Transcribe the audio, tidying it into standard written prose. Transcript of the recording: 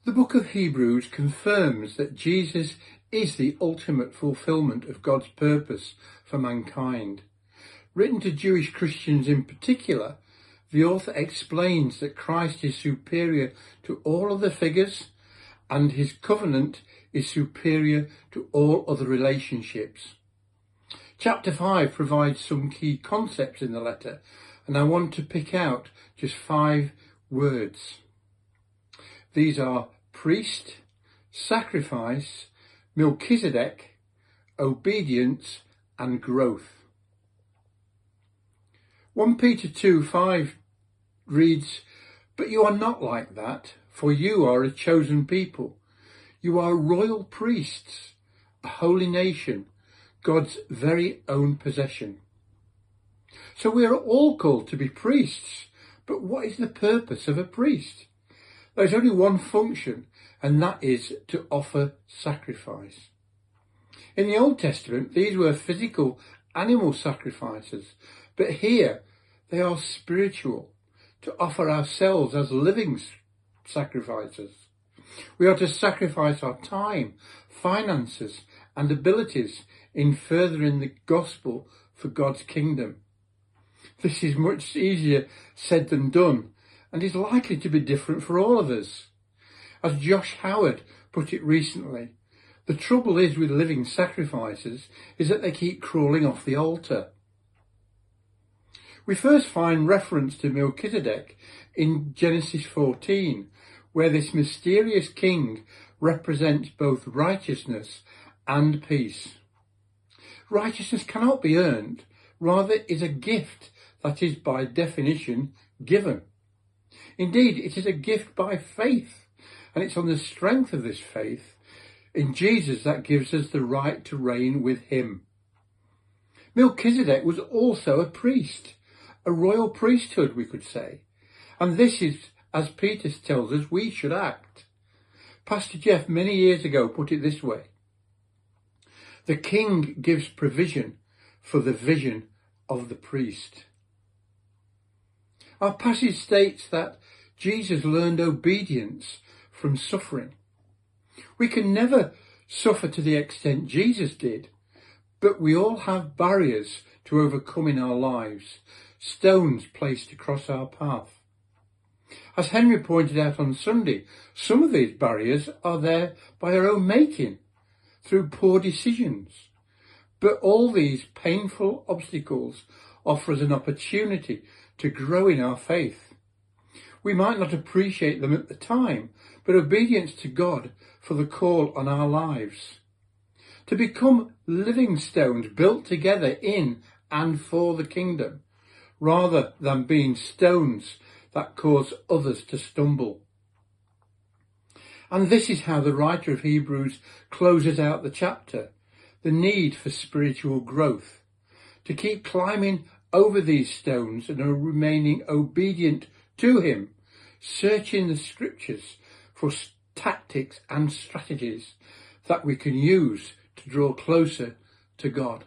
The book of Hebrews confirms that Jesus is the ultimate fulfilment of God's purpose for mankind. Written to Jewish Christians in particular, the author explains that Christ is superior to all other figures and his covenant is superior to all other relationships. Chapter 5 provides some key concepts in the letter, and I want to pick out just 5 words. These are priest, sacrifice, Melchizedek, obedience and growth. 1 Peter 2:5 reads, "But you are not like that, for you are a chosen people. You are royal priests, a holy nation, God's very own possession." So we are all called to be priests, but what is the purpose of a priest? There's only one function, and that is to offer sacrifice. In the Old Testament, these were physical animal sacrifices, but here they are spiritual, to offer ourselves as living sacrifices. We are to sacrifice our time, finances, and abilities in furthering the gospel for God's kingdom. This is much easier said than done, and is likely to be different for all of us. As Josh Howard put it recently, the trouble is with living sacrifices is that they keep crawling off the altar. We first find reference to Melchizedek in Genesis 14, where this mysterious king represents both righteousness and peace. Righteousness cannot be earned, rather is a gift that is by definition given. Indeed, it is a gift by faith, and it's on the strength of this faith in Jesus that gives us the right to reign with him. Melchizedek was also a priest, a royal priesthood, we could say, and this is as Peter tells us we should act. Pastor Geoff many years ago put it this way: the king gives provision for the vision of the priest. Our passage states that Jesus learned obedience from suffering. We can never suffer to the extent Jesus did, but we all have barriers to overcome in our lives, stones placed across our path. As Henry pointed out on Sunday, some of these barriers are there by our own making, through poor decisions. But all these painful obstacles offer us an opportunity to grow in our faith. We might not appreciate them at the time, but obedience to God for the call on our lives. To become living stones built together in and for the kingdom, rather than being stones that cause others to stumble. And this is how the writer of Hebrews closes out the chapter: the need for spiritual growth, to keep climbing over these stones and remaining obedient to him, searching the scriptures for tactics and strategies that we can use to draw closer to God.